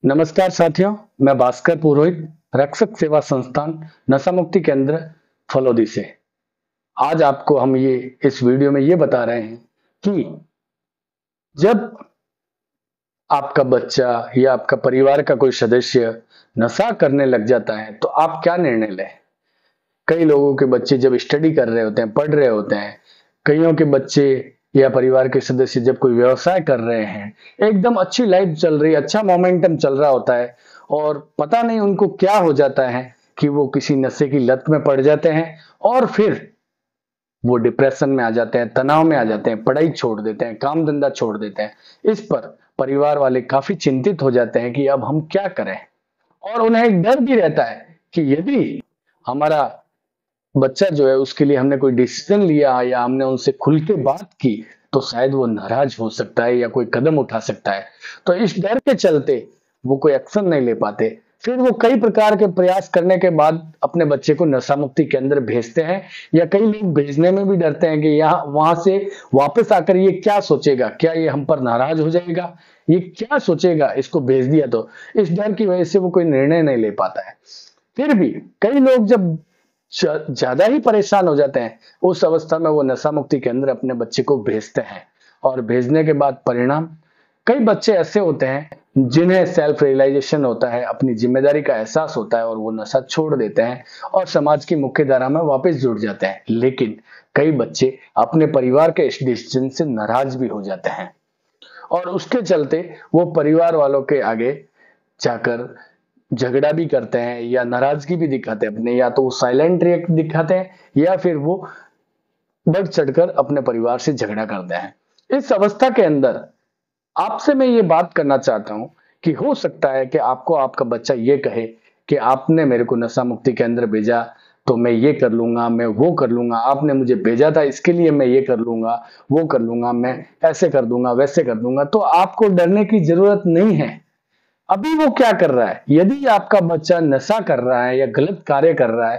नमस्कार साथियों, मैं भास्कर पुरोहित, रक्षक सेवा संस्थान नशा मुक्ति केंद्र फलौदी से। आज आपको हम ये इस वीडियो में ये बता रहे हैं कि जब आपका बच्चा या आपका परिवार का कोई सदस्य नशा करने लग जाता है तो आप क्या निर्णय लें। कई लोगों के बच्चे जब स्टडी कर रहे होते हैं, पढ़ रहे होते हैं, कईयों के बच्चे या परिवार के सदस्य जब कोई व्यवसाय कर रहे हैं, एकदम अच्छी लाइफ चल रही है, अच्छा मोमेंटम चल रहा होता है और पता नहीं उनको क्या हो जाता है कि वो किसी नशे की लत में पड़ जाते हैं और फिर वो डिप्रेशन में आ जाते हैं, तनाव में आ जाते हैं, पढ़ाई छोड़ देते हैं, काम धंधा छोड़ देते हैं। इस पर परिवार वाले काफी चिंतित हो जाते हैं कि अब हम क्या करें, और उन्हें एक डर भी रहता है कि यदि हमारा बच्चा जो है उसके लिए हमने कोई डिसीजन लिया या हमने उनसे खुल के बात की तो शायद वो नाराज हो सकता है या कोई कदम उठा सकता है। तो इस डर के चलते वो कोई एक्शन नहीं ले पाते। फिर वो कई प्रकार के प्रयास करने के बाद अपने बच्चे को नशा मुक्ति केंद्र भेजते हैं, या कई लोग भेजने में भी डरते हैं कि यहाँ वहां से वापस आकर ये क्या सोचेगा, क्या ये हम पर नाराज हो जाएगा, ये क्या सोचेगा इसको भेज दिया तो। इस डर की वजह से वो कोई निर्णय नहीं ले पाता है। फिर भी कई लोग जब ज्यादा ही परेशान हो जाते हैं, उस अवस्था में वो नशा मुक्ति केंद्र अपने बच्चे को भेजते हैं। और भेजने के बाद परिणाम, कई बच्चे ऐसे होते हैं जिन्हें सेल्फ रियलाइजेशन होता है, अपनी जिम्मेदारी का एहसास होता है और वो नशा छोड़ देते हैं और समाज की मुख्य धारा में वापस जुड़ जाते हैं। लेकिन कई बच्चे अपने परिवार के इस डिसीजन से नाराज भी हो जाते हैं और उसके चलते वो परिवार वालों के आगे जाकर झगड़ा भी करते हैं या नाराजगी भी दिखाते हैं अपने, या तो वो साइलेंट रिएक्ट दिखाते हैं या फिर वो बढ़ चढ़कर अपने परिवार से झगड़ा करते हैं। इस अवस्था के अंदर आपसे मैं ये बात करना चाहता हूं कि हो सकता है कि आपको आपका बच्चा ये कहे कि आपने मेरे को नशा मुक्ति केंद्र भेजा तो मैं ये कर लूंगा, मैं वो कर लूंगा, आपने मुझे भेजा था इसके लिए मैं ये कर लूंगा, वो कर लूंगा, मैं ऐसे कर दूंगा, वैसे कर दूंगा। तो आपको डरने की जरूरत नहीं है। अभी वो क्या कर रहा है, यदि आपका बच्चा नशा कर रहा है या गलत कार्य कर रहा है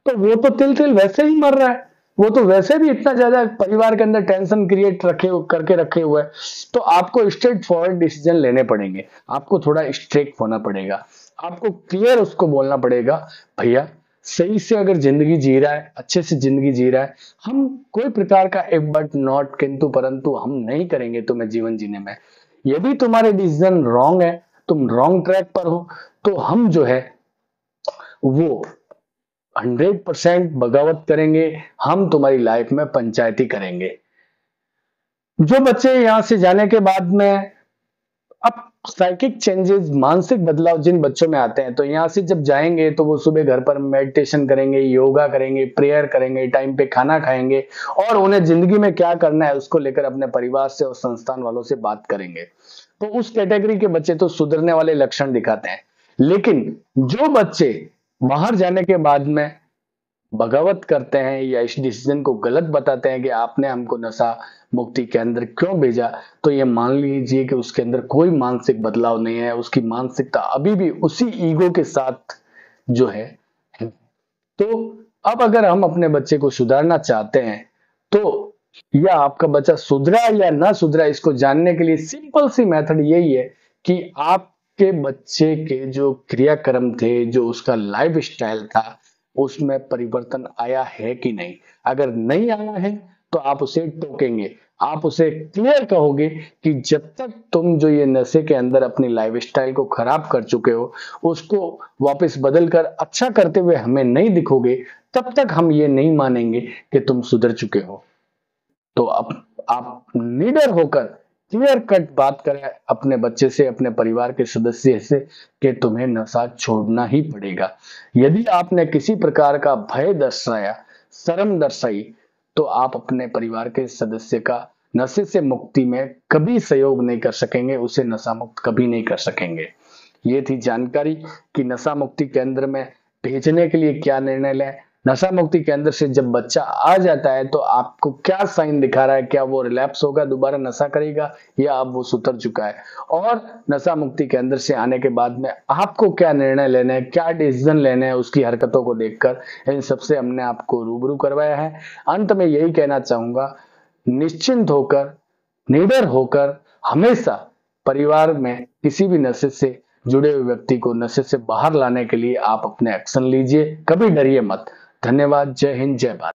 तो वो तो तिल तिल वैसे ही मर रहा है। वो तो वैसे भी इतना ज्यादा परिवार के अंदर टेंशन क्रिएट करके रखे हुए है। तो आपको स्ट्रेट फॉरवर्ड डिसीजन लेने पड़ेंगे, आपको थोड़ा स्ट्रिक्ट होना पड़ेगा, आपको क्लियर उसको बोलना पड़ेगा, भैया सही से अगर जिंदगी जी रहा है, अच्छे से जिंदगी जी रहा है, हम कोई प्रकार का इफ बट नॉट किंतु परंतु हम नहीं करेंगे तुम्हें जीवन जीने में। यदि तुम्हारे डिसीजन रॉन्ग है, तुम रॉन्ग ट्रैक पर हो, तो हम जो है वो 100% बगावत करेंगे, हम तुम्हारी लाइफ में पंचायती करेंगे। जो बच्चे यहां से जाने के बाद में अब साइकिक चेंजेस, मानसिक बदलाव जिन बच्चों में आते हैं, तो यहाँ से जब जाएंगे तो वो सुबह घर पर मेडिटेशन करेंगे, योगा करेंगे, प्रेयर करेंगे, टाइम पे खाना खाएंगे और उन्हें जिंदगी में क्या करना है उसको लेकर अपने परिवार से और संस्थान वालों से बात करेंगे। तो उस कैटेगरी के बच्चे तो सुधरने वाले लक्षण दिखाते हैं। लेकिन जो बच्चे बाहर जाने के बाद में बगावत करते हैं या इस डिसीजन को गलत बताते हैं कि आपने हमको नशा मुक्ति के अंदर क्यों भेजा, तो ये मान लीजिए कि उसके अंदर कोई मानसिक बदलाव नहीं है, उसकी मानसिकता अभी भी उसी ईगो के साथ जो है। तो अब अगर हम अपने बच्चे को सुधारना चाहते हैं तो, या आपका बच्चा सुधरा या ना सुधरा इसको जानने के लिए सिंपल सी मेथड यही है कि आपके बच्चे के जो क्रियाक्रम थे, जो उसका लाइफ स्टाइल था, उसमें परिवर्तन आया है कि नहीं। अगर नहीं आया है तो आप उसे टोकेंगे, आप उसे क्लियर कहोगे कि जब तक तुम जो ये नशे के अंदर अपनी लाइफस्टाइल को खराब कर चुके हो, उसको वापस बदल कर अच्छा करते हुए हमें नहीं दिखोगे, तब तक हम ये नहीं मानेंगे कि तुम सुधर चुके हो। तो अब आप निडर होकर क्लियर कट बात करें अपने बच्चे से, अपने परिवार के सदस्य से कि तुम्हें नशा छोड़ना ही पड़ेगा। यदि आपने किसी प्रकार का भय दर्शाया, शर्म दर्शाई, तो आप अपने परिवार के सदस्य का नशे से मुक्ति में कभी सहयोग नहीं कर सकेंगे, उसे नशा मुक्त कभी नहीं कर सकेंगे। ये थी जानकारी कि नशा मुक्ति केंद्र में भेजने के लिए क्या निर्णय लें। नशा मुक्ति केंद्र से जब बच्चा आ जाता है तो आपको क्या साइन दिखा रहा है, क्या वो रिलैप्स होगा, दोबारा नशा करेगा, या अब वो सुधर चुका है। और नशा मुक्ति केंद्र से आने के बाद में आपको क्या निर्णय लेने हैं, क्या डिसीजन लेने हैं, उसकी हरकतों को देखकर इन सबसे हमने आपको रूबरू करवाया है। अंत में यही कहना चाहूंगा, निश्चिंत होकर, निडर होकर हमेशा परिवार में किसी भी नशे से जुड़े हुए व्यक्ति को नशे से बाहर लाने के लिए आप अपने एक्शन लीजिए, कभी डरिए मत। धन्यवाद। जय हिंद, जय भारत।